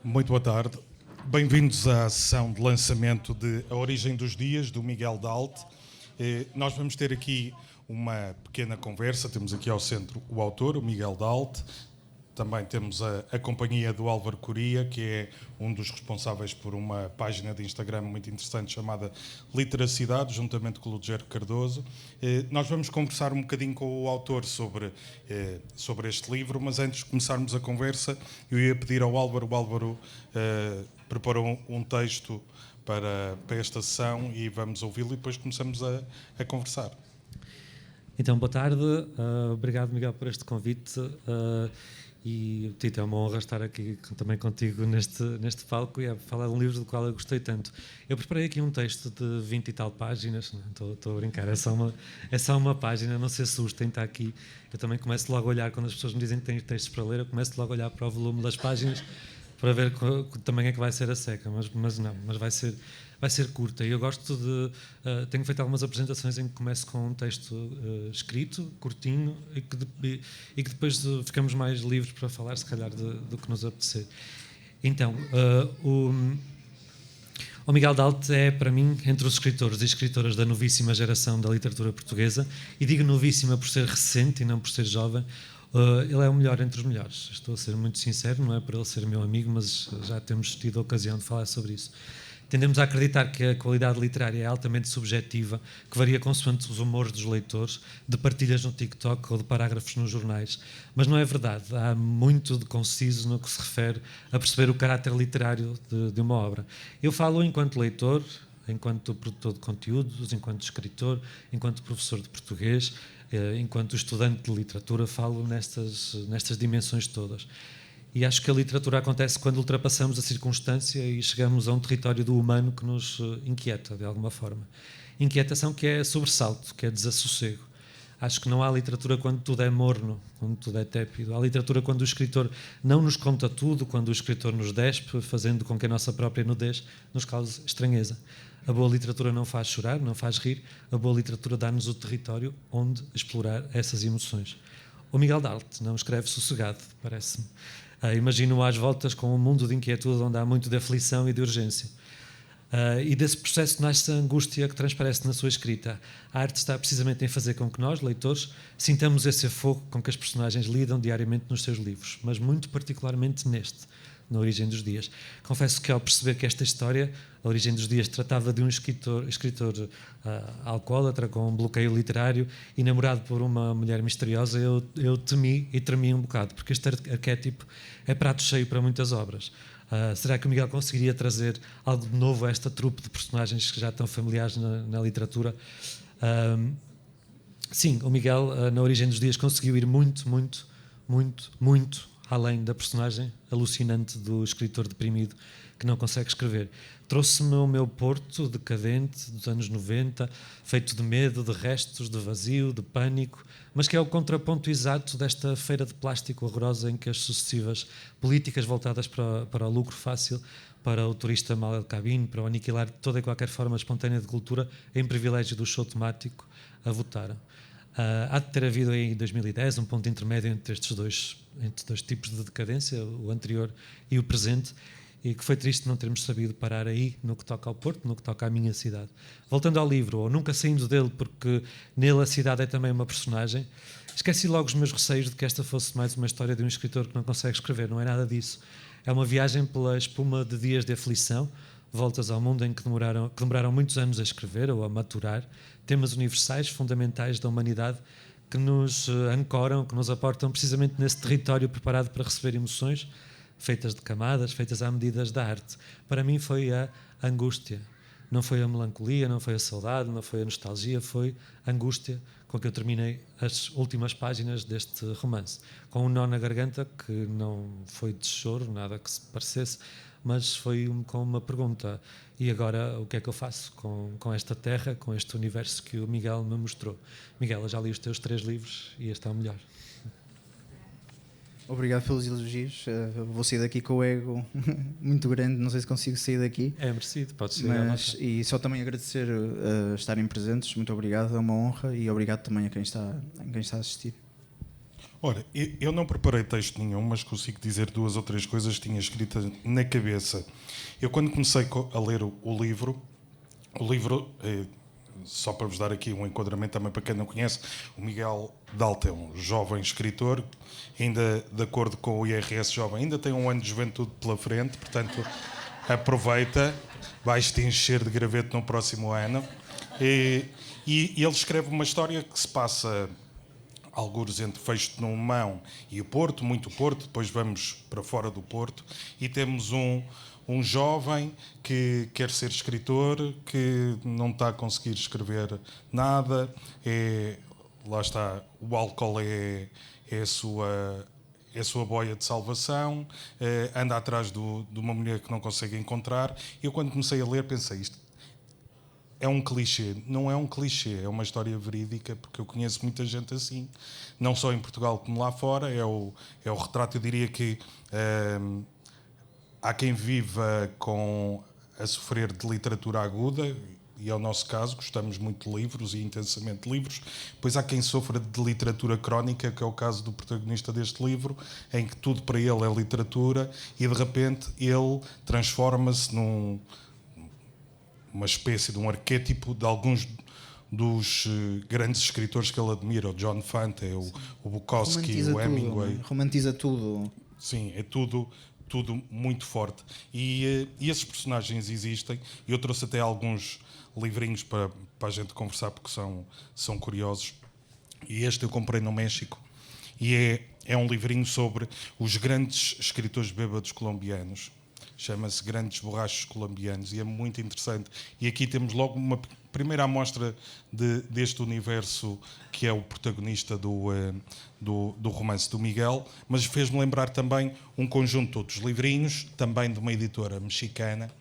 Muito boa tarde. Bem-vindos à sessão de lançamento de A Origem dos Dias, do Miguel Dalt. Nós vamos ter aqui uma pequena conversa. Temos aqui ao centro o autor, o Miguel Dalt. Também temos a companhia do Álvaro Coria, que é um dos responsáveis por uma página de Instagram muito interessante chamada Literacidade, juntamente com o Lugero Cardoso. Nós vamos conversar um bocadinho com o autor sobre este livro, mas antes de começarmos a conversa, eu ia pedir ao Álvaro. O Álvaro preparou um texto para esta sessão e vamos ouvi-lo e depois começamos a conversar. Então, boa tarde. Obrigado, Miguel, por este convite. E, Tito, é uma honra estar aqui também contigo neste palco e a falar de um livro do qual eu gostei tanto. Eu preparei aqui um texto de 20 e tal páginas, estou a brincar, é só uma página, não se assustem, está aqui. Eu também começo logo a olhar, quando as pessoas me dizem que têm textos para ler, eu começo logo a olhar para o volume das páginas para ver que também é que vai ser a seca, mas vai ser curta. E eu gosto de... tenho feito algumas apresentações em que começo com um texto escrito, curtinho, e que depois ficamos mais livres para falar, se calhar, do que nos apetecer. Então, o Miguel Dalt é, para mim, entre os escritores e escritoras da novíssima geração da literatura portuguesa, e digo novíssima por ser recente e não por ser jovem. Ele é o melhor entre os melhores. Estou a ser muito sincero, não é por ele ser meu amigo, mas já temos tido a ocasião de falar sobre isso. Tendemos a acreditar que a qualidade literária é altamente subjetiva, que varia consoante os humores dos leitores, de partilhas no TikTok ou de parágrafos nos jornais. Mas não é verdade. Há muito de conciso no que se refere a perceber o caráter literário de uma obra. Eu falo enquanto leitor, enquanto produtor de conteúdos, enquanto escritor, enquanto professor de português, enquanto estudante de literatura, falo nestas dimensões todas. E acho que a literatura acontece quando ultrapassamos a circunstância e chegamos a um território do humano que nos inquieta, de alguma forma. Inquietação que é sobressalto, que é desassossego. Acho que não há literatura quando tudo é morno, quando tudo é tépido. Há literatura quando o escritor não nos conta tudo, quando o escritor nos despe, fazendo com que a nossa própria nudez nos cause estranheza. A boa literatura não faz chorar, não faz rir. A boa literatura dá-nos o território onde explorar essas emoções. O Miguel Dalt não escreve sossegado, parece-me. Imagino-o às voltas com um mundo de inquietude onde há muito de aflição e de urgência. E desse processo nasce a angústia que transparece na sua escrita. A arte está precisamente em fazer com que nós, leitores, sintamos esse afogo com que as personagens lidam diariamente nos seus livros, mas muito particularmente neste, Na Origem dos Dias. Confesso que ao perceber que esta história, A Origem dos Dias, tratava de um escritor alcoólatra com um bloqueio literário e namorado por uma mulher misteriosa, eu temi e tremi um bocado, porque este arquétipo é prato cheio para muitas obras. Será que o Miguel conseguiria trazer algo de novo a esta trupe de personagens que já estão familiares na literatura? Sim, o Miguel, Na Origem dos Dias, conseguiu ir muito, muito, muito, muito além da personagem alucinante do escritor deprimido que não consegue escrever. Trouxe-me o meu Porto decadente dos anos 90, feito de medo, de restos, de vazio, de pânico, mas que é o contraponto exato desta feira de plástico horrorosa em que as sucessivas políticas voltadas para o lucro fácil, para o turista mal de cabine, para o aniquilar de toda e qualquer forma espontânea de cultura, em privilégio do show temático, a votaram. Há de ter havido em 2010 um ponto intermédio entre estes dois tipos de decadência, o anterior e o presente, e que foi triste não termos sabido parar aí no que toca ao Porto, no que toca à minha cidade. Voltando ao livro, ou nunca saindo dele, porque nele a cidade é também uma personagem, esqueci logo os meus receios de que esta fosse mais uma história de um escritor que não consegue escrever. Não é nada disso. É uma viagem pela espuma de dias de aflição, voltas ao mundo em que demoraram muitos anos a escrever ou a maturar, temas universais, fundamentais da humanidade, que nos ancoram, que nos aportam precisamente nesse território preparado para receber emoções, feitas de camadas, feitas à medida da arte. Para mim foi a angústia. Não foi a melancolia, não foi a saudade, não foi a nostalgia, foi a angústia com que eu terminei as últimas páginas deste romance. Com um nó na garganta, que não foi de choro, nada que se parecesse, mas foi com uma pergunta. E agora, o que é que eu faço com esta terra, com este universo que o Miguel me mostrou? Miguel, eu já li os teus 3 livros e este é o melhor. Obrigado pelos elogios. Vou sair daqui com o ego muito grande, não sei se consigo sair daqui. É merecido, pode ser. E só também agradecer estarem presentes, muito obrigado, é uma honra, e obrigado também a quem está a assistir. Ora, eu não preparei texto nenhum, mas consigo dizer 2 ou 3 coisas que tinha escritas na cabeça. Eu, quando comecei a ler o livro, só para vos dar aqui um enquadramento também para quem não conhece, o Miguel Dalton é um jovem escritor, ainda de acordo com o IRS jovem, ainda tem um ano de juventude pela frente, portanto aproveita, vais-te encher de graveto no próximo ano. E ele escreve uma história que se passa algures entre Fecho de Nomão e o Porto, muito Porto, depois vamos para fora do Porto, e temos um jovem que quer ser escritor, que não está a conseguir escrever nada, lá está, o álcool é a sua boia de salvação, anda atrás de uma mulher que não consegue encontrar. Eu, quando comecei a ler, pensei, isto é um clichê. Não é um clichê, é uma história verídica, porque eu conheço muita gente assim, não só em Portugal como lá fora. É o retrato, eu diria que há quem viva a sofrer de literatura aguda, e é o nosso caso, gostamos muito de livros e intensamente de livros. Depois há quem sofra de literatura crónica, que é o caso do protagonista deste livro, em que tudo para ele é literatura e de repente ele transforma-se uma espécie de um arquétipo de alguns dos grandes escritores que ele admira, o John Fante, o Bukowski, o Hemingway. Romantiza tudo. Sim, é tudo muito forte. E esses personagens existem. Eu trouxe até alguns livrinhos para a gente conversar, porque são curiosos. E este eu comprei no México. E é um livrinho sobre os grandes escritores bêbados colombianos. Chama-se Grandes Borrachos Colombianos e é muito interessante. E aqui temos logo uma primeira amostra deste universo que é o protagonista do romance do Miguel, mas fez-me lembrar também um conjunto de outros livrinhos, também de uma editora mexicana,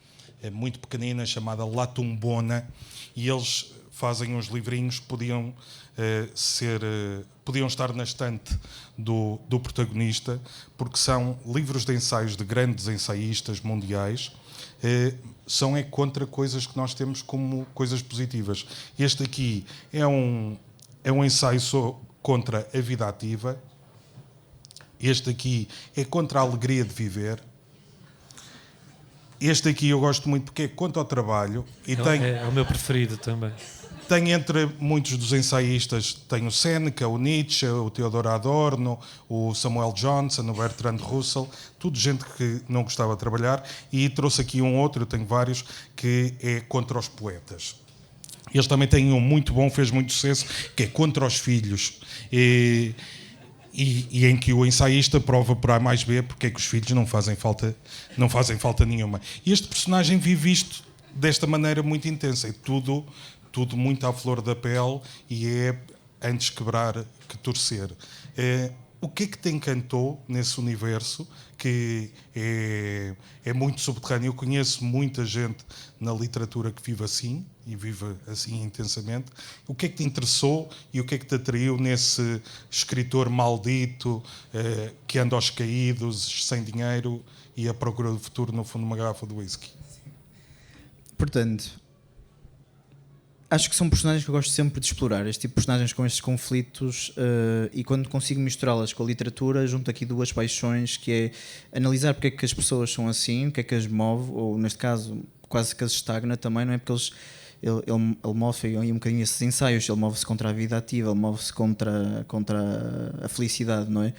muito pequenina, chamada La Tumbona, e eles fazem uns livrinhos que podiam estar na estante do protagonista, porque são livros de ensaios de grandes ensaístas mundiais, são contra coisas que nós temos como coisas positivas. Este aqui é um ensaio contra a vida ativa, este aqui é contra a alegria de viver, este aqui eu gosto muito porque é contra o trabalho. E é o meu preferido também. Tem entre muitos dos ensaístas, tem o Seneca, o Nietzsche, o Theodor Adorno, o Samuel Johnson, o Bertrand Russell, tudo gente que não gostava de trabalhar, e trouxe aqui um outro, eu tenho vários, que é contra os poetas. Eles também têm um muito bom, fez muito sucesso, que é contra os filhos. E em que o ensaísta prova por A mais B porque é que os filhos não fazem falta nenhuma. E este personagem vive isto desta maneira muito intensa, é tudo muito à flor da pele, e é antes quebrar que torcer. O que é que te encantou nesse universo, que é muito subterrâneo? Eu conheço muita gente na literatura que vive assim, e vive assim intensamente. O que é que te interessou e o que é que te atraiu nesse escritor maldito, que anda aos caídos, sem dinheiro e à procura do futuro, no fundo, uma garrafa de whisky? Portanto, acho que são personagens que eu gosto sempre de explorar, este tipo de personagens com estes conflitos, e quando consigo misturá-las com a literatura, junto aqui 2 paixões, que é analisar porque é que as pessoas são assim, o que é que as move, ou neste caso quase que as estagna também, não é? Porque ele move um bocadinho esses ensaios, ele move-se contra a vida ativa, ele move-se contra a felicidade, não é?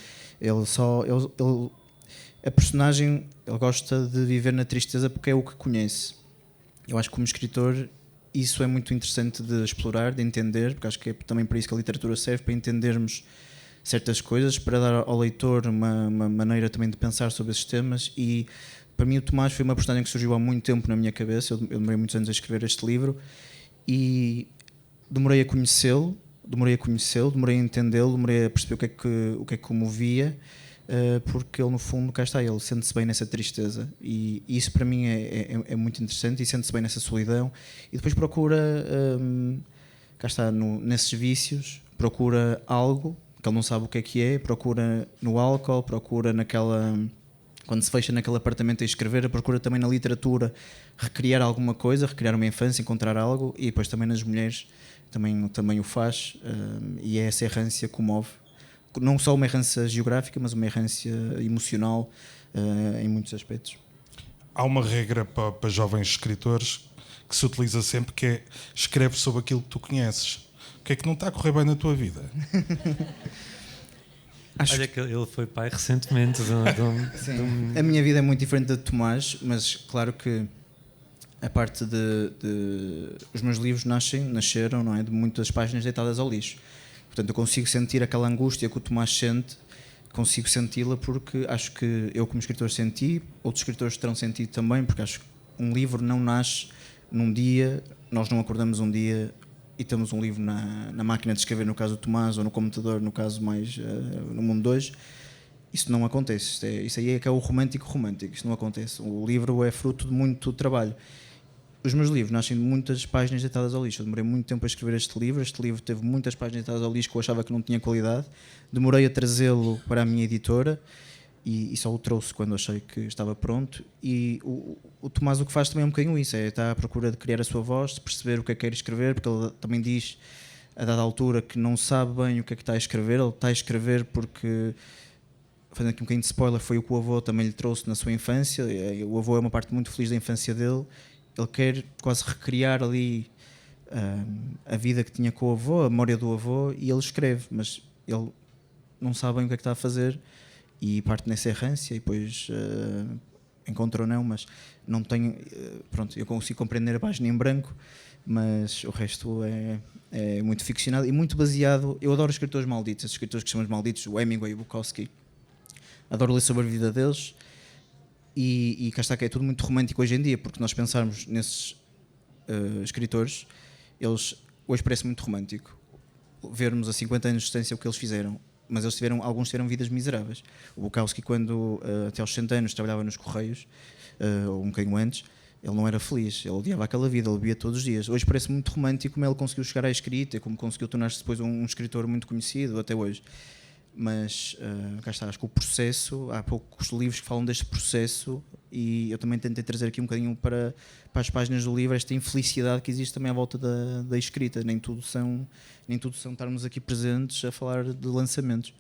A personagem, ele gosta de viver na tristeza porque é o que conhece. Eu acho que como escritor isso é muito interessante de explorar, de entender, porque acho que é também para isso que a literatura serve, para entendermos certas coisas, para dar ao leitor uma maneira também de pensar sobre esses temas. E para mim o Tomás foi uma personagem que surgiu há muito tempo na minha cabeça. Eu demorei muitos anos a escrever este livro e demorei a conhecê-lo, demorei a entendê-lo, demorei a perceber o que é que o movia, porque ele no fundo, cá está, ele sente-se bem nessa tristeza, e isso para mim é muito interessante, e sente-se bem nessa solidão, e depois procura, cá está, nesses vícios, procura algo que ele não sabe o que é, procura no álcool, procura quando se fecha naquele apartamento a escrever, procura também na literatura recriar alguma coisa, recriar uma infância, encontrar algo, e depois também nas mulheres também o faz, e é essa errância que o move. não só uma errância geográfica, mas uma errância emocional em muitos aspectos. Há uma regra para jovens escritores que se utiliza sempre, que é: escreve sobre aquilo que tu conheces. O que é que não está a correr bem na tua vida? Olha que ele foi pai recentemente. A minha vida é muito diferente da de Tomás, mas claro que a parte os meus livros nasceram, não é, de muitas páginas deitadas ao lixo. Portanto, eu consigo sentir aquela angústia que o Tomás sente, consigo senti-la porque acho que eu, como escritor, senti, outros escritores terão sentido também, porque acho que um livro não nasce num dia, nós não acordamos um dia e temos um livro na máquina de escrever, no caso do Tomás, ou no computador, no caso mais no mundo de hoje. Isso não acontece. Isso aí é que é o romântico. Isso não acontece. O livro é fruto de muito trabalho. Os meus livros nascem de muitas páginas deitadas ao lixo. Eu demorei muito tempo a escrever este livro. Este livro teve muitas páginas deitadas ao lixo que eu achava que não tinha qualidade. Demorei a trazê-lo para a minha editora e só o trouxe quando achei que estava pronto. E o Tomás o que faz também é um bocadinho isso, está à procura de criar a sua voz, de perceber o que é que quer escrever, porque ele também diz, a dada altura, que não sabe bem o que é que está a escrever. Ele está a escrever porque, fazendo aqui um bocadinho de spoiler, foi o que o avô também lhe trouxe na sua infância. O avô é uma parte muito feliz da infância dele. Ele quer quase recriar ali a vida que tinha com o avô, a memória do avô, e ele escreve, mas ele não sabe bem o que é que está a fazer e parte nessa errância e depois encontra ou não, mas não tenho... pronto, eu consigo compreender a página em branco, mas o resto é muito ficcionado e muito baseado... Eu adoro escritores malditos, esses escritores que chamamos malditos, o Hemingway e o Bukowski. Adoro ler sobre a vida deles. E cá está, que é tudo muito romântico hoje em dia, porque nós pensarmos nesses escritores, eles hoje parece muito romântico vermos a 50 anos de distância o que eles fizeram, mas alguns tiveram vidas miseráveis. O Bukowski, quando até aos 60 anos trabalhava nos Correios, ou um bocadinho antes, ele não era feliz, ele odiava aquela vida, ele bebia todos os dias. Hoje parece muito romântico como ele conseguiu chegar à escrita, como conseguiu tornar-se depois um escritor muito conhecido até hoje. Mas cá está, acho que o processo, há poucos livros que falam deste processo e eu também tentei trazer aqui um bocadinho para as páginas do livro esta infelicidade que existe também à volta da escrita. Nem tudo são estarmos aqui presentes a falar de lançamentos.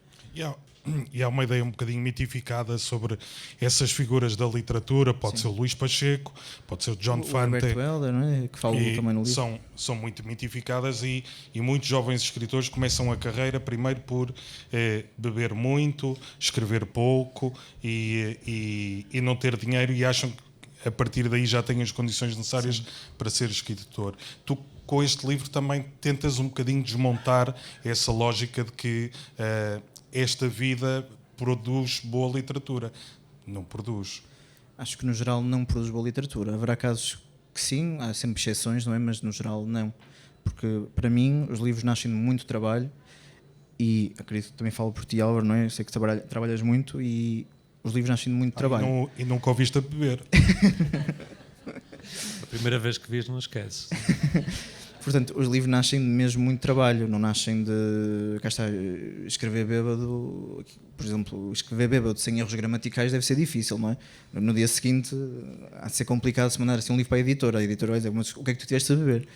E há uma ideia um bocadinho mitificada sobre essas figuras da literatura. Pode ser o Luís Pacheco, pode ser o John Fante. O Herbert Welder, não é? Que falo também no livro. São muito mitificadas e muitos jovens escritores começam a carreira primeiro por beber muito, escrever pouco e não ter dinheiro e acham que a partir daí já têm as condições necessárias para ser escritor. Tu, com este livro, também tentas um bocadinho desmontar essa lógica de que esta vida produz boa literatura. Não produz. Acho que no geral não produz boa literatura. Haverá casos que sim, há sempre exceções, não é? Mas no geral não. Porque para mim os livros nascem de muito trabalho e acredito que também falo por ti, Álvaro, não é? Eu sei que trabalhas muito e os livros nascem de muito trabalho. E nunca ouviste a beber. A primeira vez que vês não esqueces. Portanto, os livros nascem de mesmo muito trabalho, não nascem de... Cá está, escrever bêbado... Por exemplo, escrever bêbado sem erros gramaticais deve ser difícil, não é? No dia seguinte há de ser complicado se mandar assim um livro para a editora vai dizer, mas o que é que tu tiveste a beber?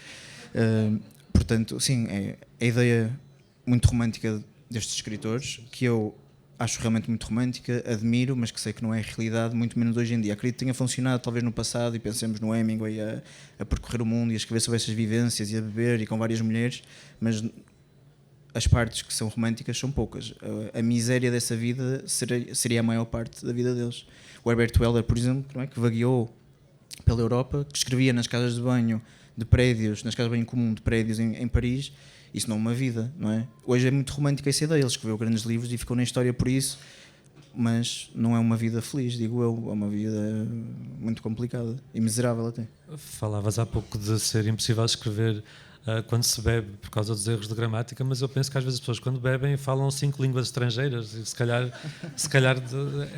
Portanto, sim, é a ideia muito romântica destes escritores, que eu acho realmente muito romântica, admiro, mas que sei que não é a realidade, muito menos hoje em dia. Acredito que tenha funcionado talvez no passado e pensemos no Hemingway a percorrer o mundo e a escrever sobre essas vivências e a beber e com várias mulheres, mas as partes que são românticas são poucas. A miséria dessa vida seria a maior parte da vida deles. O Herbert Welder, por exemplo, não é? Que vagueou pela Europa, que escrevia nas casas de banho de prédios, nas casas de banho comum de prédios em Paris. Isso não é uma vida, não é? Hoje é muito romântica essa ideia. Ele escreveu grandes livros e ficou na história por isso, mas não é uma vida feliz, digo eu. É uma vida muito complicada e miserável até. Falavas há pouco de ser impossível escrever quando se bebe por causa dos erros de gramática, mas eu penso que às vezes as pessoas quando bebem falam 5 línguas estrangeiras e se calhar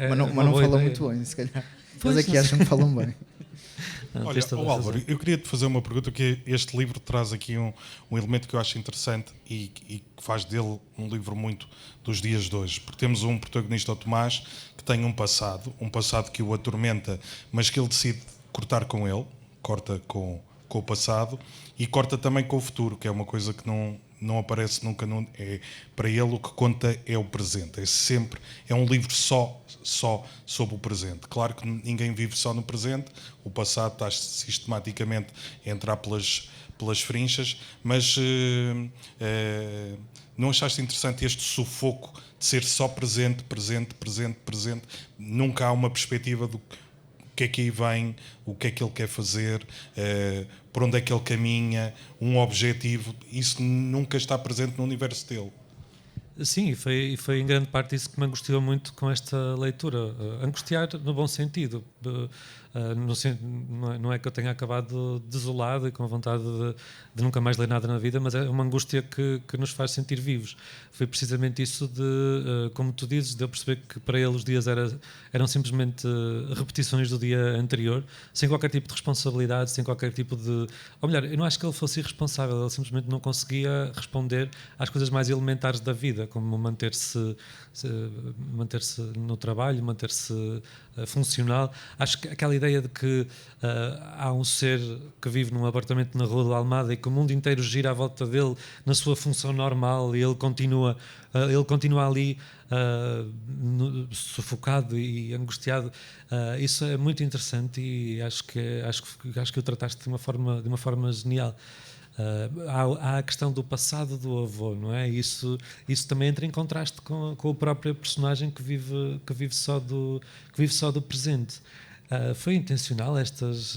mas não falam muito bem, se calhar. Mas é que acham que falam bem. Não, olha, Álvaro, eu queria te fazer uma pergunta, que este livro traz aqui um elemento que eu acho interessante e que faz dele um livro muito dos dias de hoje, porque temos um protagonista, o Tomás, que tem um passado que o atormenta, mas que ele decide cortar com ele, corta com o passado e corta também com o futuro, que é uma coisa que não aparece nunca. Para ele o que conta é o presente. É um livro só sobre o presente. Claro que ninguém vive só no presente, o passado está sistematicamente a entrar pelas frinchas, mas não achaste interessante este sufoco de ser só presente? Nunca há uma perspectiva do que é que aí vem, o que é que ele quer fazer, por onde é que ele caminha, um objetivo. Isso nunca está presente no universo dele. Sim, e foi em grande parte isso que me angustiou muito com esta leitura. Angustiar no bom sentido. Não é que eu tenha acabado desolado e com vontade de nunca mais ler nada na vida, mas é uma angústia que nos faz sentir vivos. Foi precisamente isso como tu dizes, de eu perceber que para ele os dias eram simplesmente repetições do dia anterior, sem qualquer tipo de responsabilidade, sem qualquer tipo de... Ou melhor, eu não acho que ele fosse irresponsável, ele simplesmente não conseguia responder às coisas mais elementares da vida, como manter-se no trabalho, manter-se funcional. Acho que aquela ideia de que há um ser que vive num apartamento na Rua da Almada e que o mundo inteiro gira à volta dele na sua função normal e ele continua ali sufocado e angustiado. Isso é muito interessante e acho que o trataste de uma forma genial. Há a questão do passado do avô, não é? Isso também entra em contraste com o próprio personagem que vive só do presente. Foi intencional estas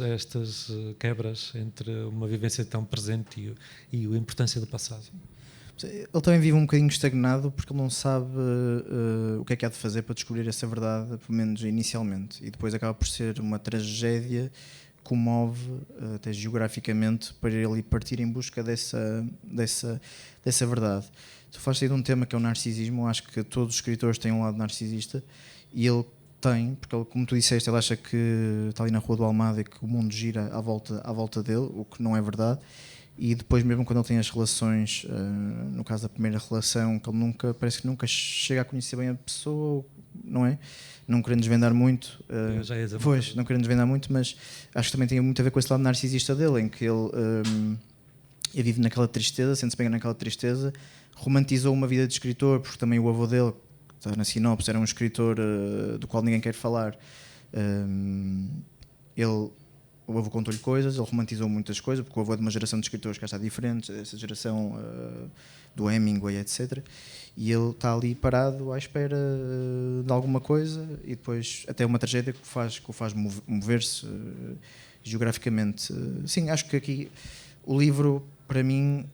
quebras entre uma vivência tão presente e a importância do passado? Ele também vive um bocadinho estagnado porque ele não sabe o que é que há de fazer para descobrir essa verdade, pelo menos inicialmente, e depois acaba por ser uma tragédia que o move até geograficamente para ele partir em busca dessa verdade. Tu falaste aí de um tema que é o narcisismo. Eu acho que todos os escritores têm um lado narcisista e ele tem, porque ele, como tu disseste, ele acha que está ali na Rua do Almada e que o mundo gira à volta dele, o que não é verdade. E depois, mesmo quando ele tem as relações, no caso da primeira relação, que ele parece que nunca chega a conhecer bem a pessoa, não é? Não querendo desvendar muito, não querendo desvendar muito, mas acho que também tem muito a ver com esse lado narcisista dele, em que ele vive naquela tristeza, sente-se bem naquela tristeza, romantizou uma vida de escritor, porque também o avô dele, que está na sinopse, era um escritor do qual ninguém quer falar. O avô contou-lhe coisas, ele romantizou muitas coisas, porque o avô é de uma geração de escritores que está diferente, essa geração do Hemingway, etc. E ele está ali parado à espera de alguma coisa e depois até uma tragédia que o faz mover-se geograficamente. Sim, acho que aqui o livro, para mim,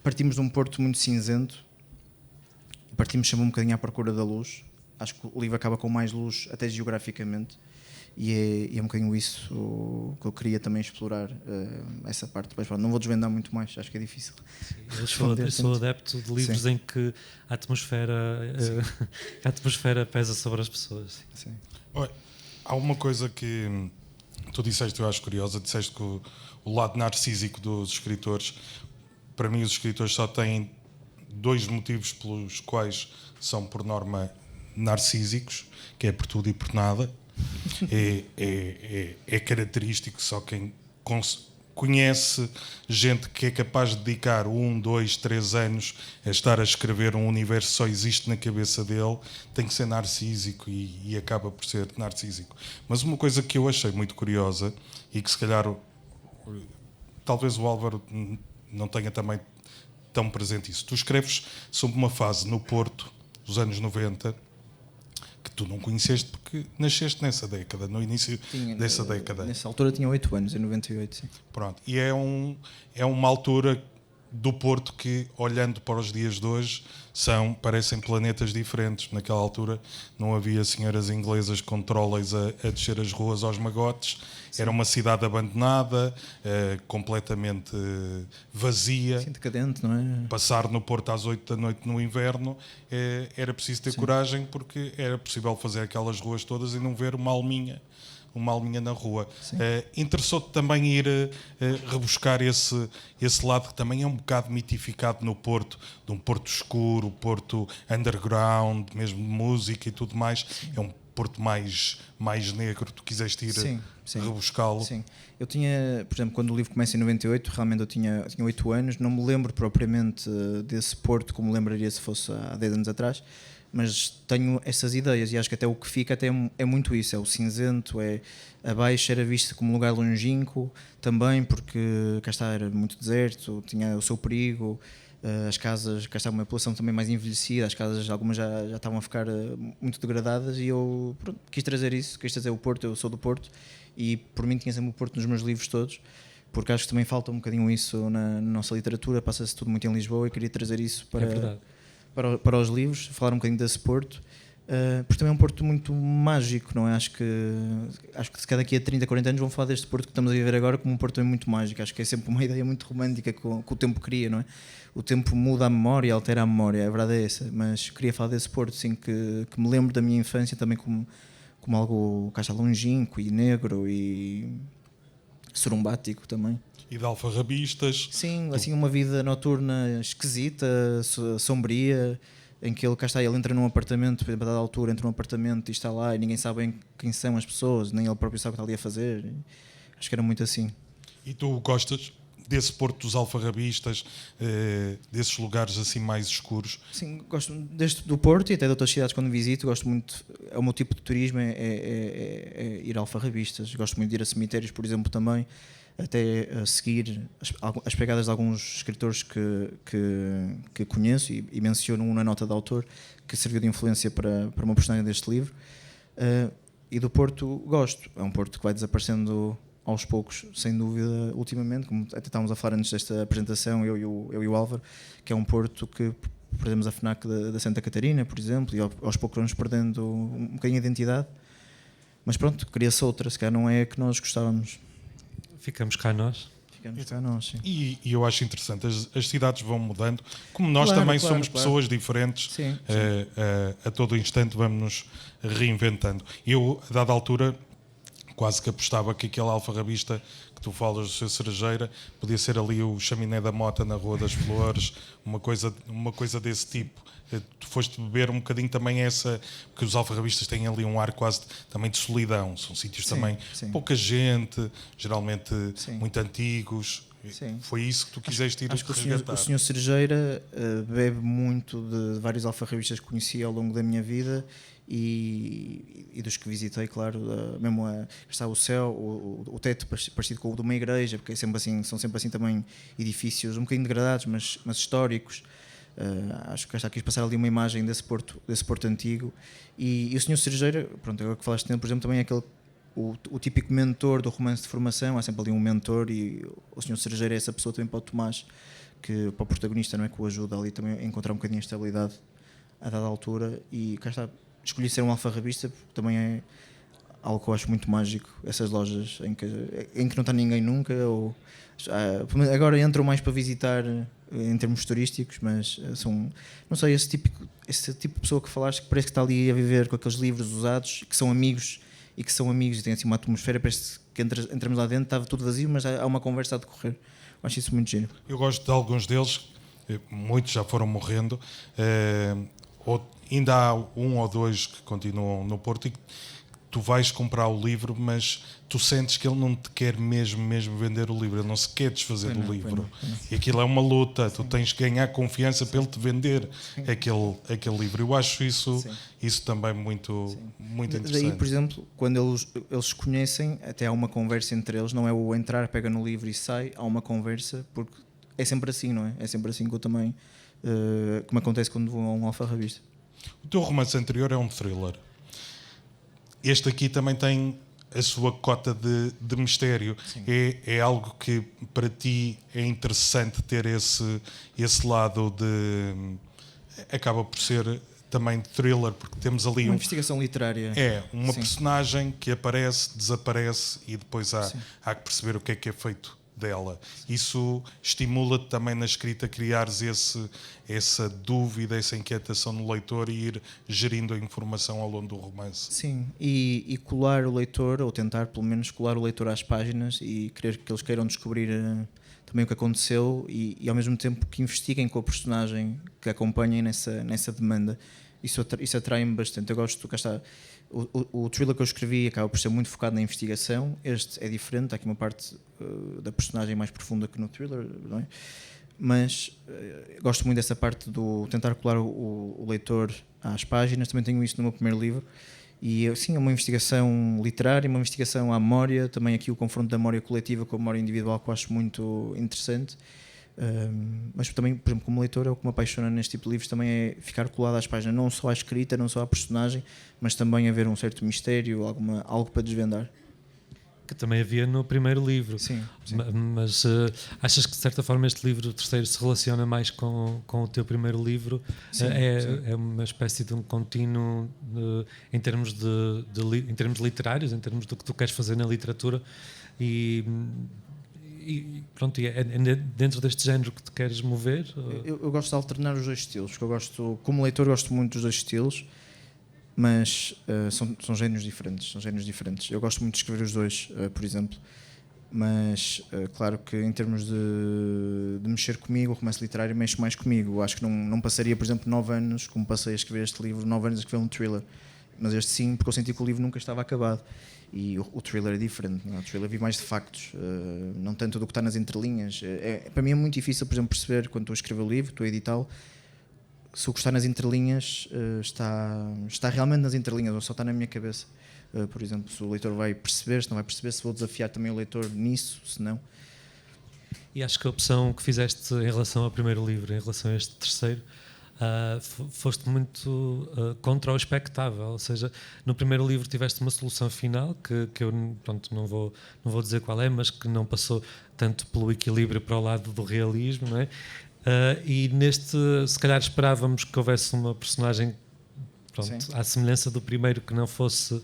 partimos de um porto muito cinzento e partimos sempre um bocadinho à procura da luz. Acho que o livro acaba com mais luz, até geograficamente. E é um bocadinho isso que eu queria também explorar, essa parte. Mas não vou desvendar muito mais, acho que é difícil. Eu sou adepto de livros em que a atmosfera pesa sobre as pessoas. Sim. Olha, há uma coisa que tu disseste, eu acho curiosa, disseste que o lado narcísico dos escritores, para mim os escritores só têm dois motivos pelos quais são por norma narcísicos, que é por tudo e por nada. É característico, só quem conhece gente que é capaz de dedicar 1, 2, 3 anos a estar a escrever um universo que só existe na cabeça dele, tem que ser narcísico e acaba por ser narcísico. Mas uma coisa que eu achei muito curiosa e que se calhar talvez o Álvaro não tenha também tão presente isso. Tu escreves sobre uma fase no Porto dos anos 90 que tu não conheceste porque nasceste nessa década, no início dessa década. Nessa altura tinha 8 anos, em 98, sim. Pronto. E é uma altura do Porto que, olhando para os dias de hoje, parecem planetas diferentes. Naquela altura não havia senhoras inglesas com trolleys a descer as ruas aos magotes. Sim. Era uma cidade abandonada, completamente vazia. Sim, decadente, não é? Passar no Porto às 8 da noite no inverno era preciso ter coragem, porque era possível fazer aquelas ruas todas e não ver uma alminha uma alminha na rua. Interessou-te também ir rebuscar esse lado que também é um bocado mitificado no Porto, de um Porto escuro, Porto underground, mesmo de música e tudo mais. É um Porto mais negro. Tu quiseste ir rebuscá-lo? Sim. Eu tinha, por exemplo, quando o livro começa em 98, realmente eu tinha 8 anos, não me lembro propriamente desse Porto como lembraria se fosse há 10 anos atrás, mas tenho essas ideias e acho que até o que fica até é muito isso, é o cinzento, abaixo era visto como um lugar longínquo também, porque cá está, era muito deserto, tinha o seu perigo, as casas, cá está uma população também mais envelhecida, as casas algumas já estavam a ficar muito degradadas e eu quis trazer isso, quis trazer o Porto, eu sou do Porto e por mim tinha sempre o Porto nos meus livros todos, porque acho que também falta um bocadinho isso na nossa literatura, passa-se tudo muito em Lisboa e queria trazer isso para os livros, falar um bocadinho desse Porto, porque também é um Porto muito mágico, não é? Acho que se calhar daqui a 30, 40 anos vão falar deste Porto que estamos a viver agora como um Porto muito mágico. Acho que é sempre uma ideia muito romântica que o tempo cria, não é? O tempo muda a memória, altera a memória, a verdade é essa, mas queria falar desse Porto, sim, que me lembro da minha infância também como algo cá está longínquo e negro e sorumbático também. E de alfarrabistas. Sim, assim uma vida noturna esquisita, sombria, em que ele entra num apartamento, a dada altura entra num apartamento e está lá e ninguém sabe bem quem são as pessoas, nem ele próprio sabe o que está ali a fazer. Acho que era muito assim. E tu gostas desse Porto dos alfarrabistas, desses lugares assim mais escuros? Sim, gosto do Porto e até de outras cidades quando visito, gosto muito, é o meu tipo de turismo, é ir a alfarrabistas, gosto muito de ir a cemitérios, por exemplo, também, até a seguir as pegadas de alguns escritores que conheço e menciono um na nota de autor que serviu de influência para uma personagem deste livro. E do Porto gosto, é um Porto que vai desaparecendo aos poucos, sem dúvida, ultimamente, como até estávamos a falar antes desta apresentação, eu e o Álvaro, que é um Porto que perdemos a FNAC da Santa Catarina, por exemplo, e aos poucos vamos perdendo um bocadinho de identidade, mas pronto, cria-se outra, se calhar não é a que nós gostávamos. Ficamos cá nós. Sim. E eu acho interessante, as cidades vão mudando, como nós também somos pessoas diferentes, sim. A todo instante vamos nos reinventando. Eu, a dada altura, quase que apostava que aquele alfarrabista que tu falas do seu Cerejeira podia ser ali o Chaminé da Mota na Rua das Flores, uma coisa desse tipo. Tu foste beber um bocadinho também essa, porque os alfarrabistas têm ali um ar quase também de solidão, são sítios também pouca gente, geralmente muito antigos. Sim. Foi isso que tu quiseste ir resgatar. O Sr. Cerejeira bebe muito de vários alfarrabistas que conheci ao longo da minha vida e dos que visitei, claro, mesmo está o céu, o teto parecido com o de uma igreja, porque são sempre assim também edifícios um bocadinho degradados, mas históricos. Acho que quis passar ali uma imagem desse Porto antigo e o Sr. Cerejeira, pronto, agora que falaste dele, por exemplo, também é aquele o típico mentor do romance de formação, há sempre ali um mentor e o Sr. Cerejeira é essa pessoa também para o Tomás, para o protagonista, não é, que o ajuda ali também a encontrar um bocadinho a estabilidade a dada altura e cá está, escolhi ser um alfarrabista porque também é algo que eu acho muito mágico, essas lojas em que não está ninguém nunca, ou agora entram mais para visitar em termos turísticos, mas são, não sei, esse tipo de pessoa que falaste que parece que está ali a viver com aqueles livros usados, que são amigos e tem assim uma atmosfera, parece que entramos lá dentro, estava tudo vazio, mas há uma conversa a decorrer. Eu acho isso muito giro. Eu gosto de alguns deles, muitos já foram morrendo, ainda há um ou dois que continuam no Porto e tu vais comprar o livro, mas tu sentes que ele não te quer mesmo vender o livro, ele não se quer desfazer do livro. E aquilo é uma luta, tu tens que ganhar confiança para ele te vender aquele livro. Eu acho isso também muito interessante. Daí, por exemplo, quando eles se conhecem, até há uma conversa entre eles, não é o entrar, pega no livro e sai, há uma conversa, porque é sempre assim, não é? É sempre assim que eu também, que me acontece quando vou a um alfarrabista. O teu romance anterior é um thriller. Este aqui também tem a sua cota de mistério. É algo que para ti é interessante ter esse lado de... Acaba por ser também de thriller, porque temos ali uma investigação literária. Uma personagem que aparece, desaparece e depois há que perceber o que é feito dela. Isso estimula-te também na escrita criares essa dúvida, essa inquietação no leitor e ir gerindo a informação ao longo do romance. Sim, e colar o leitor, ou tentar pelo menos colar o leitor às páginas e querer que eles queiram descobrir também o que aconteceu e ao mesmo tempo que investiguem com a personagem, que acompanhem nessa demanda. Isso atrai-me bastante. Eu gosto, cá está, o thriller que eu escrevi acaba por ser muito focado na investigação. Este é diferente, há aqui uma parte da personagem mais profunda que no thriller, não é? Mas gosto muito dessa parte do tentar colar o leitor às páginas. Também tenho isso no meu primeiro livro. E sim, é uma investigação literária, uma investigação à memória, também aqui o confronto da memória coletiva com a memória individual, que eu acho muito interessante. Mas também, por exemplo, como leitor, é o que me apaixona neste tipo de livros também é ficar colado às páginas, não só à escrita, não só à personagem, mas também haver um certo mistério, algo para desvendar. Que também havia no primeiro livro. Sim. Mas achas que de certa forma este livro, o terceiro, se relaciona mais com o teu primeiro livro? Sim, é uma espécie de um contínuo em termos em termos literários, em termos do que tu queres fazer na literatura e pronto, é dentro deste género que te queres mover? Eu gosto de alternar os dois estilos, porque eu gosto, como leitor, gosto muito dos dois estilos, mas são géneros diferentes. Eu gosto muito de escrever os dois, por exemplo, mas claro que em termos de mexer comigo, o romance literário mexe mais comigo. Eu acho que não passaria, por exemplo, 9 anos, como passei a escrever este livro, 9 anos a escrever um thriller, mas este sim, porque eu senti que o livro nunca estava acabado. E o thriller é diferente, não é? O thriller vive mais de factos, não tanto do que está nas entrelinhas. Para mim é muito difícil, por exemplo, perceber quando estou a escrever o livro, estou a editá-lo, se o que está nas entrelinhas está realmente nas entrelinhas ou só está na minha cabeça. Por exemplo, se o leitor vai perceber, se não vai perceber, se vou desafiar também o leitor nisso, se não. E acho que a opção que fizeste em relação ao primeiro livro, em relação a este terceiro, foste muito contra o expectável, ou seja, no primeiro livro tiveste uma solução final que eu pronto, não vou dizer qual é, mas que não passou tanto pelo equilíbrio para o lado do realismo, não é? E neste, se calhar esperávamos que houvesse uma personagem, pronto, à semelhança do primeiro, que não fosse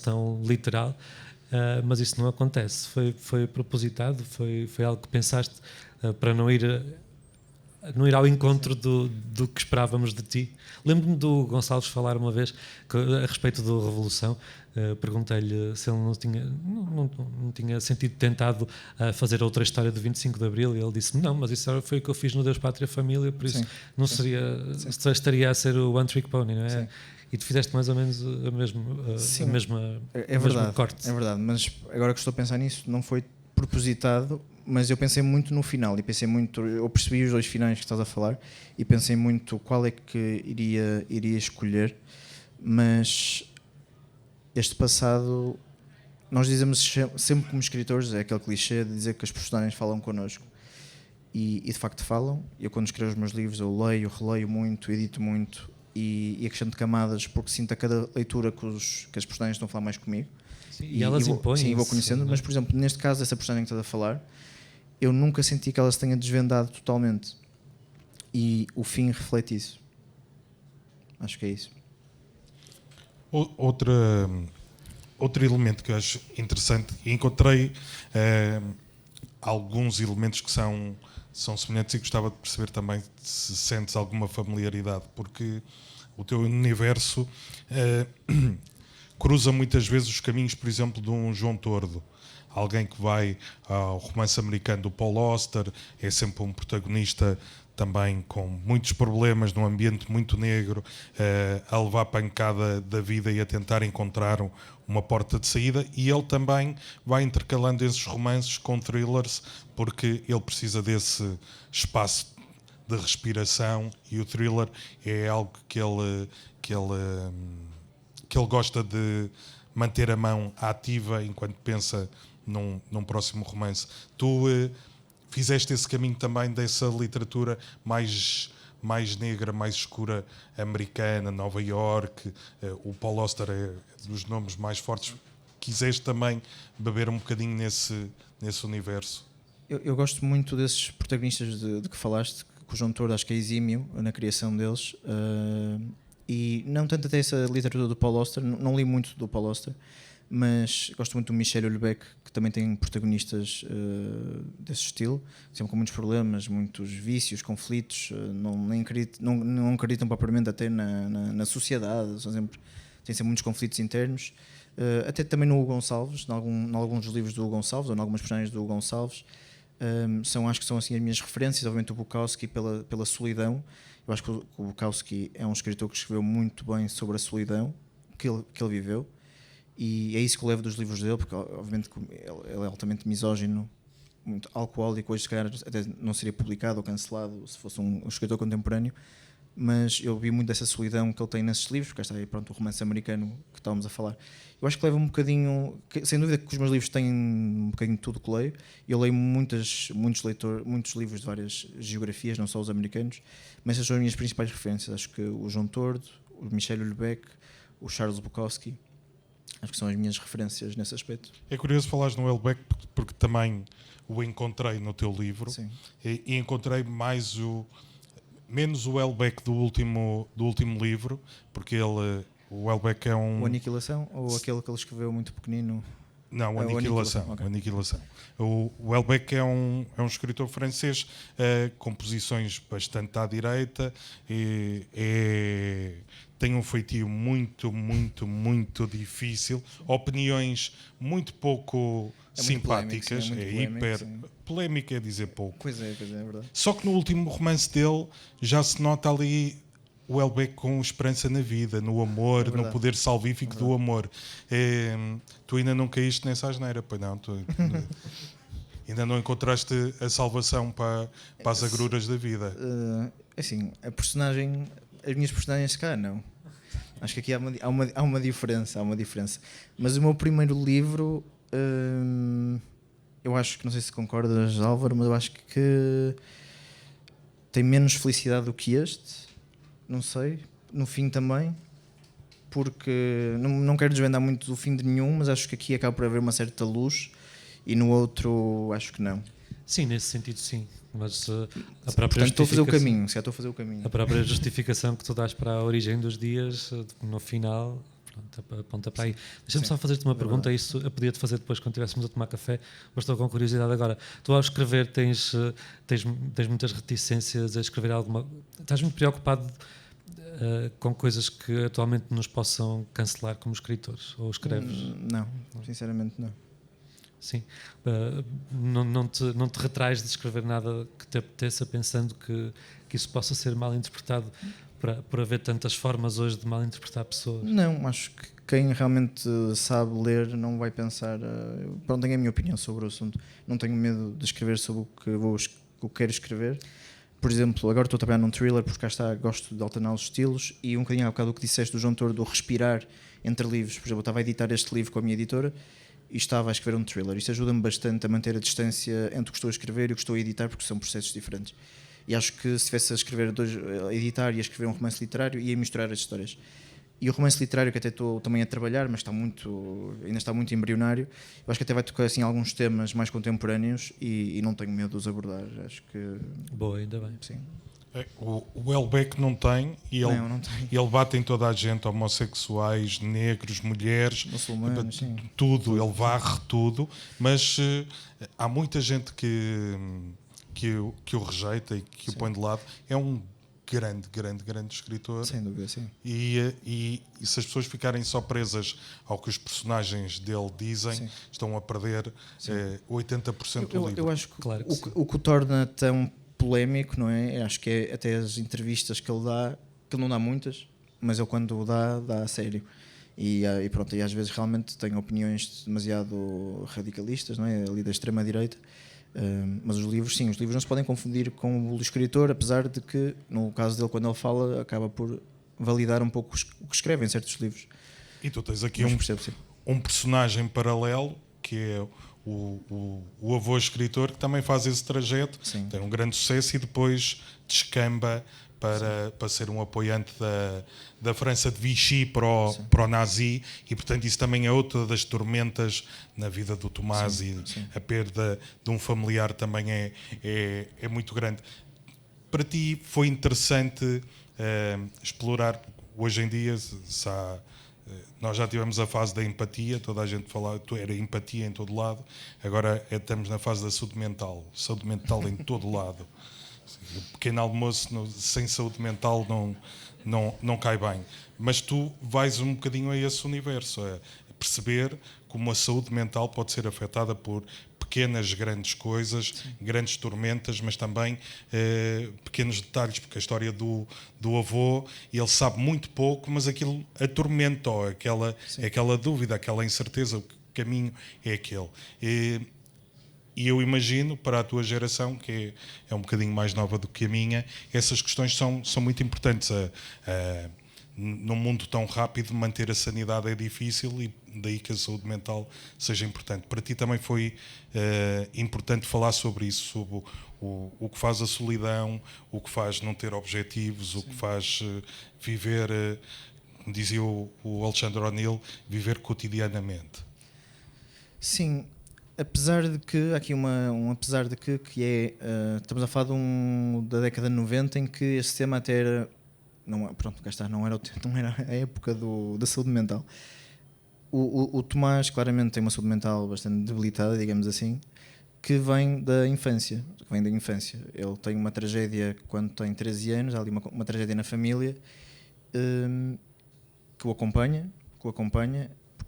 tão literal, mas isso não acontece. Foi propositado, foi algo que pensaste para não ir ao encontro do que esperávamos de ti. Lembro-me do Gonçalves falar uma vez a respeito da Revolução. Perguntei-lhe se ele não tinha sentido tentado a fazer outra história do 25 de Abril, e ele disse-me: não, mas isso foi o que eu fiz no Deus, Pátria, Família, por isso não seria, estaria a ser o One Trick Pony, não é? Sim. E tu fizeste mais ou menos a mesma corte. É verdade, mas agora que estou a pensar nisso, não foi propositado, mas eu pensei muito no final e pensei muito, eu percebi os dois finais que estás a falar e pensei muito qual é que iria escolher, mas este passado, nós dizemos sempre como escritores, é aquele clichê de dizer que as personagens falam connosco e de facto falam. Eu quando escrevo os meus livros eu leio, releio muito, edito muito e acrescento camadas porque sinto a cada leitura que as personagens estão a falar mais comigo. Sim, e elas impõem. Sim, vou conhecendo, mas por exemplo, neste caso, essa personagem que estás a falar, eu nunca senti que ela se tenha desvendado totalmente. E o fim reflete isso. Acho que é isso. Outro elemento que eu acho interessante, encontrei alguns elementos que são semelhantes e gostava de perceber também se sentes alguma familiaridade, porque o teu universo cruza muitas vezes os caminhos, por exemplo, de um João Tordo. Alguém que vai ao romance americano do Paul Auster, é sempre um protagonista também com muitos problemas, num ambiente muito negro, a levar pancada da vida e a tentar encontrar uma porta de saída, e ele também vai intercalando esses romances com thrillers, porque ele precisa desse espaço de respiração, e o thriller é algo que ele gosta de manter a mão ativa enquanto pensa num próximo romance. Tu fizeste esse caminho também dessa literatura mais negra, mais escura, americana, Nova York, o Paul Auster é dos nomes mais fortes. Quiseste também beber um bocadinho nesse universo? Eu gosto muito desses protagonistas de que falaste, que o João Tordo acho que é exímio na criação deles, e não tanto até essa literatura do Paul Auster, não li muito do Paul Auster, mas gosto muito do Michel Houellebecq, que também tem protagonistas desse estilo, sempre com muitos problemas, muitos vícios, conflitos, não acreditam propriamente até na sociedade, têm sempre muitos conflitos internos. Até também no Hugo Gonçalves, em alguns livros do Hugo Gonçalves, ou em algumas personagens do Hugo Gonçalves, acho que são assim as minhas referências. Obviamente o Bukowski pela solidão. Eu acho que o Bukowski é um escritor que escreveu muito bem sobre a solidão que ele viveu, e é isso que eu levo dos livros dele, porque obviamente ele é altamente misógino, muito alcoólico. Hoje se calhar até não seria publicado ou cancelado se fosse um escritor contemporâneo, mas eu vi muito dessa solidão que ele tem nesses livros, porque está aí, pronto, o romance americano que estávamos a falar. Eu acho que leva um bocadinho, sem dúvida que os meus livros têm um bocadinho de tudo que leio. Eu leio muitos livros de várias geografias, não só os americanos, mas essas são as minhas principais referências. Acho que o João Tordo, o Michel Houellebecq, o Charles Bukowski, acho que são as minhas referências nesse aspecto. É curioso falares no Houellebecq porque também o encontrei no teu livro. Sim. E encontrei menos o Houellebecq do último livro, porque o Houellebecq é um... O Aniquilação ou aquele que ele escreveu muito pequenino? Não, o Aniquilação. Okay. O Aniquilação. O Houellebecq é um escritor francês com posições bastante à direita, tem um feitio muito, muito, muito difícil, opiniões muito pouco simpáticas, polémico é dizer pouco. Pois é verdade. Só que no último romance dele já se nota ali o Houellebecq com esperança na vida, no amor, no poder salvífico do amor. Tu ainda não caíste nessa asneira, pois não? Ainda não encontraste a salvação para as agruras da vida? Assim, as minhas personagens, cá não. Acho que aqui há uma diferença. Mas o meu primeiro livro, eu acho que, não sei se concordas, Álvaro, mas eu acho que tem menos felicidade do que este. Não sei, no fim também, porque não quero desvendar muito do fim de nenhum, mas acho que aqui acaba por haver uma certa luz e no outro acho que não. Sim, nesse sentido sim, mas a Portanto, própria justificação... estou a fazer o caminho. A própria justificação que tu dás para a origem dos dias, no final, pronto, aponta para aí. Deixa-me só fazer-te uma pergunta, isso eu podia-te fazer depois quando estivéssemos a tomar café, mas estou com curiosidade agora. Tu ao escrever tens muitas reticências a escrever alguma... Estás muito preocupado com coisas que atualmente nos possam cancelar como escritores? Ou escreves? Não, sinceramente não. Sim. Não te retrais de escrever nada que te apeteça pensando que isso possa ser mal interpretado por haver tantas formas hoje de mal interpretar pessoas? Não, acho que quem realmente sabe ler não vai pensar... Pronto, tenho a minha opinião sobre o assunto. Não tenho medo de escrever sobre o que quero escrever. Por exemplo, agora estou a trabalhar num thriller porque cá está, gosto de alternar os estilos, e um bocadinho há bocado o que disseste do João Tordo, do respirar entre livros. Por exemplo, eu estava a editar este livro com a minha editora e estava a escrever um thriller. Isto ajuda-me bastante a manter a distância entre o que estou a escrever e o que estou a editar, porque são processos diferentes. E acho que se estivesse a editar e a escrever um romance literário, ia misturar as histórias. E o romance literário, que até estou também a trabalhar, mas ainda está muito embrionário, eu acho que até vai tocar assim, alguns temas mais contemporâneos e não tenho medo de os abordar. Acho que... Boa, ainda bem. Sim. O Houellebecq não tem, e não tem. Ele bate em toda a gente, homossexuais, negros, mulheres, muçulmanos, sim. Tudo, ele varre tudo, mas há muita gente que o rejeita e que o põe de lado. É um grande escritor. Sem dúvida, sim. E se as pessoas ficarem só presas ao que os personagens dele dizem, sim, estão a perder 80% do livro. Eu acho que, claro que o que o torna tão polémico, não é? Acho que é até as entrevistas que ele dá, que ele não dá muitas, mas ele quando dá a sério. E pronto, e às vezes realmente tem opiniões demasiado radicalistas, não é? Ali da extrema-direita. Mas os livros não se podem confundir com o escritor, apesar de que, no caso dele, quando ele fala, acaba por validar um pouco o que escreve em certos livros. E tu tens aqui um personagem paralelo, que é o avô escritor, que também faz esse trajeto, sim, tem um grande sucesso e depois descamba para ser um apoiante da França de Vichy para o nazi, e portanto isso também é outra das tormentas na vida do Tomás, sim, a perda de um familiar também é muito grande. Para ti foi interessante explorar, hoje em dia, se há Nós já tivemos a fase da empatia, toda a gente falava, era empatia em todo lado, agora estamos na fase da saúde mental em todo lado. O pequeno almoço sem saúde mental não cai bem. Mas tu vais um bocadinho a esse universo, a perceber como a saúde mental pode ser afetada por pequenas, grandes coisas, sim, grandes tormentas, mas também pequenos detalhes, porque a história do avô, ele sabe muito pouco, mas aquilo atormenta-o, aquela dúvida, aquela incerteza, o caminho é aquele. E eu imagino, para a tua geração, que é um bocadinho mais nova do que a minha, essas questões são muito importantes. Num mundo tão rápido, manter a sanidade é difícil e daí que a saúde mental seja importante. Para ti também foi importante falar sobre isso, sobre o que faz a solidão, o que faz não ter objetivos, sim, o que faz viver, como dizia o Alexandre O'Neill, viver cotidianamente. Sim. Apesar de que, aqui apesar de que é, estamos a falar da década de 90 em que este tema até era, pronto, cá está, não era a época da saúde mental. O Tomás claramente tem uma saúde mental bastante debilitada, digamos assim, que vem da infância. Ele tem uma tragédia quando tem 13 anos, há ali uma tragédia na família que o acompanha,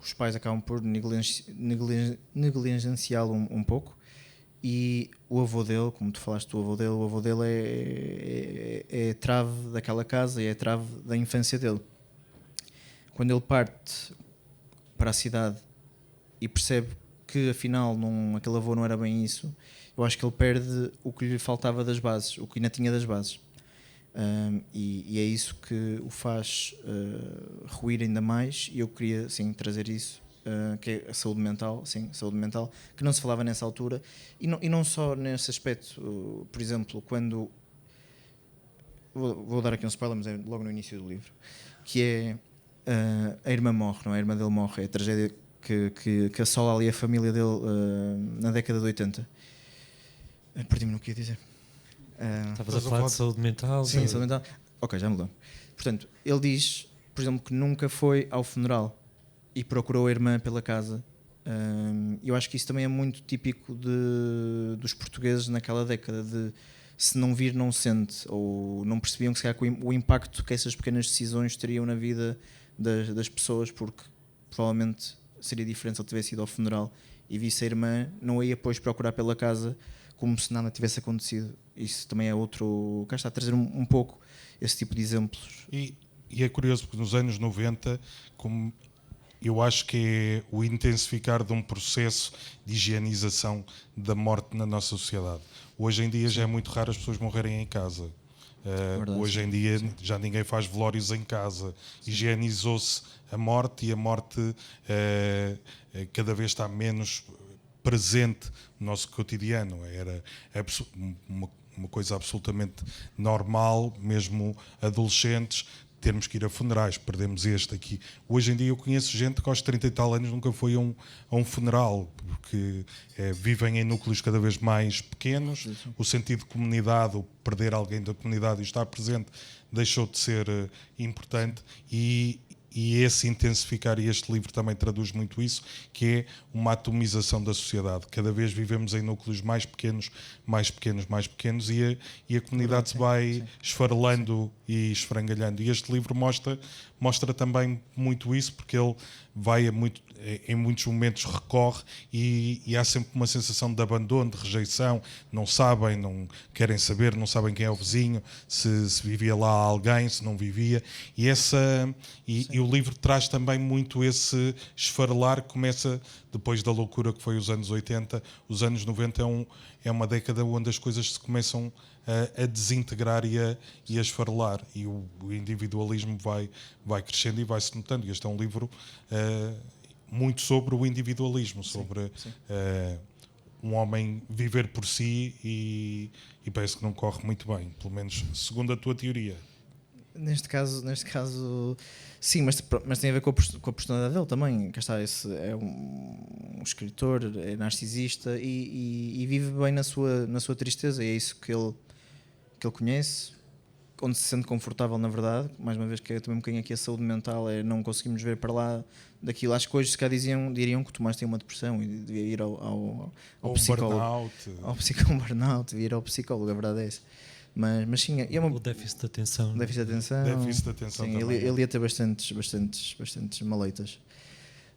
os pais acabam por negligenciá-lo um pouco, e o avô dele, como tu falaste, o avô dele é a trave daquela casa e é a trave da infância dele. Quando ele parte para a cidade e percebe que afinal aquele avô não era bem isso, eu acho que ele perde o que lhe faltava das bases, o que ainda tinha das bases. E é isso que o faz ruir ainda mais, e eu queria sim trazer isso, que é a saúde mental, que não se falava nessa altura, e não só nesse aspecto. Por exemplo, quando vou dar aqui um spoiler, mas é logo no início do livro, que é a irmã morre, não é? A irmã dele morre, é a tragédia que assola ali a família dele na década de 80. Perdi-me no que ia dizer. Estavas a falar de saúde mental? Sim, saúde mental. Ok, já mudou. Portanto, ele diz, por exemplo, que nunca foi ao funeral e procurou a irmã pela casa. Eu acho que isso também é muito típico dos portugueses naquela década, de se não vir, não sente, ou não percebiam que se calhar o impacto que essas pequenas decisões teriam na vida das pessoas, porque provavelmente seria diferente se ele tivesse ido ao funeral e visse a irmã, não ia depois procurar pela casa como se nada tivesse acontecido. Isso também é outro. Cá está a trazer um pouco esse tipo de exemplos. E é curioso porque nos anos 90, como eu acho que é o intensificar de um processo de higienização da morte na nossa sociedade. Hoje em dia já é muito raro as pessoas morrerem em casa. Hoje em dia já ninguém faz velórios em casa. Higienizou-se a morte, e a morte cada vez está menos presente no nosso cotidiano. Era uma coisa absolutamente normal, mesmo adolescentes, termos que ir a funerais, perdemos este aqui. Hoje em dia eu conheço gente que aos 30 e tal anos nunca foi a um funeral, porque vivem em núcleos cada vez mais pequenos, o sentido de comunidade, o perder alguém da comunidade e estar presente deixou de ser importante, e esse intensificar, e este livro também traduz muito isso, que é uma atomização da sociedade. Cada vez vivemos em núcleos mais pequenos, e a comunidade se vai esfarelando e esfrangalhando. E este livro mostra também muito isso, porque ele vai em muitos momentos recorre e há sempre uma sensação de abandono, de rejeição, não sabem, não querem saber, não sabem quem é o vizinho, se vivia lá alguém, se não vivia, e o livro traz também muito esse esfarelar que começa depois da loucura que foi os anos 80, os anos 90 é uma década onde as coisas se começam a desintegrar e a esfarelar, e o individualismo vai crescendo e vai-se notando. E este é um livro muito sobre o individualismo, sobre um homem viver por si, e parece que não corre muito bem, pelo menos segundo a tua teoria. Neste caso sim, mas tem a ver com a personalidade dele também. Cá está, esse é um escritor, é narcisista e vive bem na sua tristeza, e é isso que ele conhece, onde se sente confortável, na verdade. Mais uma vez, que é também um bocadinho aqui a saúde mental, é não conseguimos ver para lá daquilo. Acho que hoje se calhar diriam que o Tomás tem uma depressão e devia ir ao psicólogo. Burnout. Um burnout, devia ir ao psicólogo, a verdade é essa. Mas sim, é O déficit de atenção. déficit de atenção. Déficit de atenção Sim, também. ele ia ter bastantes maleitas.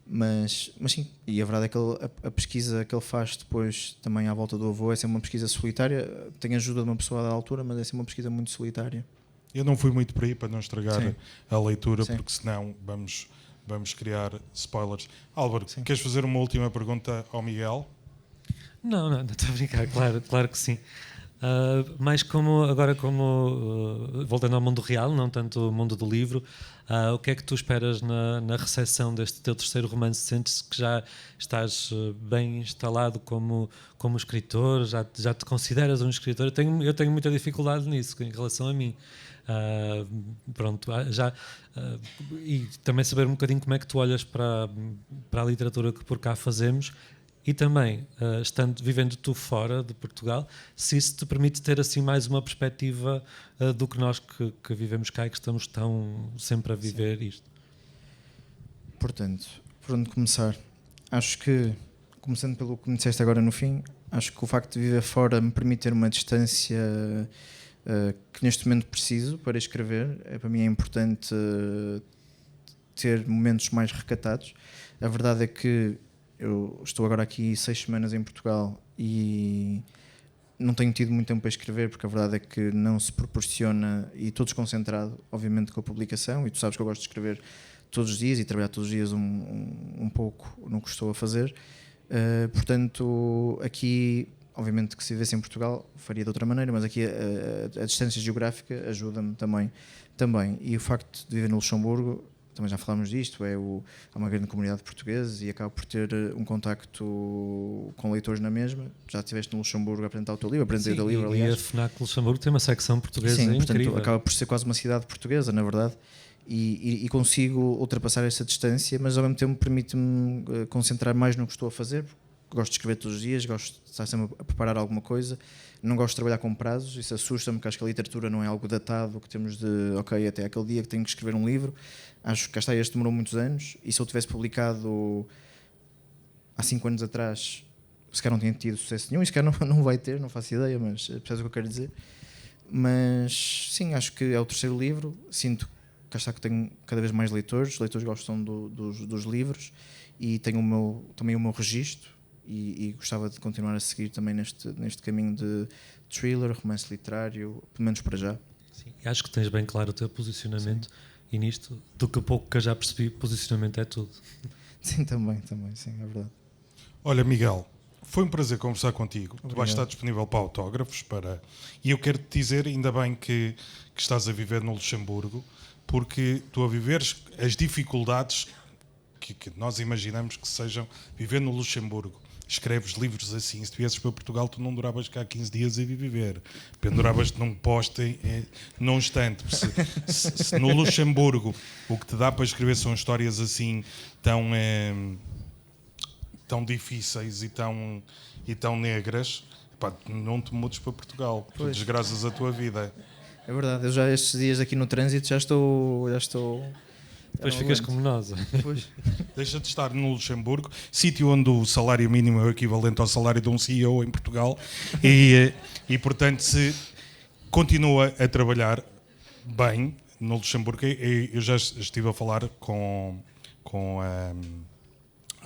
Mas sim, e a verdade é que a pesquisa que ele faz depois também à volta do avô é sempre uma pesquisa solitária. Tem ajuda de uma pessoa da altura, mas é sempre uma pesquisa muito solitária. Eu não fui muito por aí para não estragar Sim. a leitura, Sim. porque senão vamos criar spoilers. Álvaro, Sim. queres fazer uma última pergunta ao Miguel? Não estou a brincar, claro que sim. Mais voltando ao mundo real, não tanto o mundo do livro, o que é que tu esperas na recepção deste teu terceiro romance? Sentes que já estás bem instalado como escritor? Já te consideras um escritor? Eu tenho muita dificuldade nisso em relação a mim. E também saber um bocadinho como é que tu olhas para a literatura que por cá fazemos. E também, vivendo tu fora de Portugal, se isso te permite ter assim mais uma perspectiva do que nós que vivemos cá e que estamos tão sempre a viver isto. Portanto, por onde começar? Acho que, começando pelo que me disseste agora no fim, acho que o facto de viver fora me permite ter uma distância que neste momento preciso para escrever. Para mim é importante ter momentos mais recatados. A verdade é que eu estou agora aqui 6 semanas em Portugal e não tenho tido muito tempo para escrever, porque a verdade é que não se proporciona, e estou desconcentrado, obviamente, com a publicação, e tu sabes que eu gosto de escrever todos os dias e trabalhar todos os dias um pouco no que estou a fazer. Portanto, aqui, obviamente que se vivesse em Portugal faria de outra maneira, mas aqui a distância geográfica ajuda-me também. E o facto de viver no Luxemburgo, também já falámos disto, há uma grande comunidade de portugueses e acabo por ter um contacto com leitores na mesma. Já estiveste no Luxemburgo a apresentar o teu livro, apresentei o teu livro, aliás. E a FNAC Luxemburgo tem uma secção portuguesa Sim, incrível. portanto, acaba por ser quase uma cidade portuguesa, na verdade, e consigo ultrapassar essa distância, mas ao mesmo tempo permite-me concentrar mais no que estou a fazer. Gosto de escrever todos os dias, gosto de estar sempre a preparar alguma coisa, não gosto de trabalhar com prazos, isso assusta-me, porque acho que a literatura não é algo datado, que temos de, ok, até aquele dia que tenho que escrever um livro. Acho que este demorou muitos anos, e se eu tivesse publicado há 5 anos atrás, se calhar não tinha tido sucesso nenhum, e se calhar não vai ter, não faço ideia, mas percebes o que eu quero dizer. Mas sim, acho que é o terceiro livro, sinto que tenho cada vez mais leitores, os leitores gostam dos livros, e tenho também o meu registro, e gostava de continuar a seguir também neste caminho de thriller, romance literário, pelo menos para já. Sim, acho que tens bem claro o teu posicionamento. Sim. E nisto, do que pouco que eu já percebi, posicionamento é tudo. Sim, também, sim, é verdade. Olha, Miguel, foi um prazer conversar contigo. Obrigado. Tu vais estar disponível para autógrafos, e eu quero te dizer, ainda bem que estás a viver no Luxemburgo, porque tu a viveres as dificuldades que nós imaginamos que sejam viver no Luxemburgo. Escreves livros assim, se viesses para Portugal tu não duravas cá 15 dias a viver, penduravas-te num poste num instante. Se no Luxemburgo o que te dá para escrever são histórias assim tão difíceis e tão negras, pá, não te mudes para Portugal, tu desgraças a tua vida. É verdade, eu já estes dias aqui no trânsito já estou depois ficas como nós. Deixa de estar no Luxemburgo, sítio onde o salário mínimo é o equivalente ao salário de um CEO em Portugal, e portanto, se continua a trabalhar bem no Luxemburgo. Eu já estive a falar com a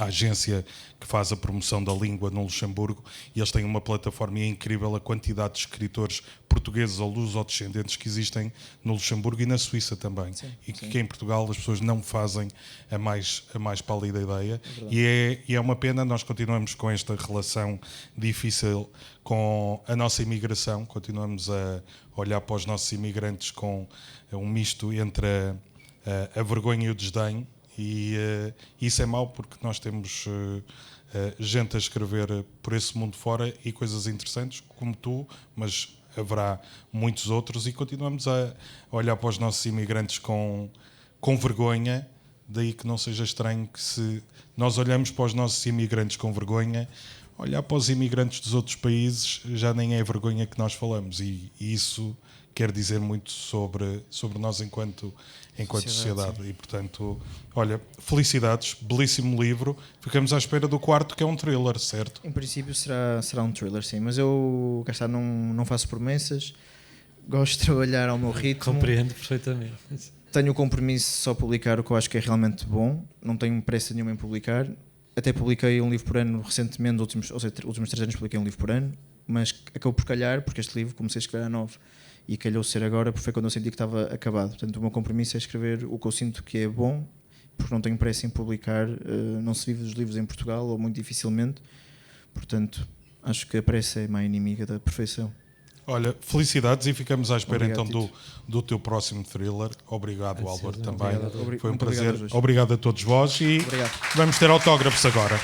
agência que faz a promoção da língua no Luxemburgo, e eles têm uma plataforma, e é incrível a quantidade de escritores portugueses ou luso-descendentes que existem no Luxemburgo e na Suíça também. Sim, e que em Portugal as pessoas não fazem a mais pálida ideia. E é uma pena, nós continuamos com esta relação difícil com a nossa imigração, continuamos a olhar para os nossos imigrantes com um misto entre a vergonha e o desdém. E isso é mau, porque nós temos gente a escrever por esse mundo fora e coisas interessantes, como tu, mas haverá muitos outros, e continuamos a olhar para os nossos imigrantes com vergonha. Daí que não seja estranho que, se nós olhamos para os nossos imigrantes com vergonha, olhar para os imigrantes dos outros países já nem é vergonha que nós falamos, e isso quer dizer muito sobre nós enquanto sociedade. E, portanto, olha, felicidades, belíssimo livro. Ficamos à espera do quarto, que é um thriller, certo? Em princípio será um thriller, sim, mas eu, cá está, não faço promessas, gosto de trabalhar ao meu ritmo. Compreendo perfeitamente. Tenho o compromisso de só publicar o que eu acho que é realmente bom, não tenho pressa nenhuma em publicar. Até publiquei um livro por ano recentemente, últimos 3 anos publiquei um livro por ano, mas acabou por calhar, porque este livro comecei a escrever a 9 e calhou ser agora, porque foi quando eu senti que estava acabado. Portanto, o meu compromisso é escrever o que eu sinto que é bom, porque não tenho pressa em publicar, não se vive dos livros em Portugal, ou muito dificilmente. Portanto, acho que a pressa é má inimiga da perfeição. Olha, felicidades, e ficamos à espera. Obrigado, então do teu próximo thriller. Obrigado, Álvaro, também. Obrigado. Foi um Muito prazer. obrigado Obrigado a todos vós, e Obrigado. vamos ter autógrafos agora.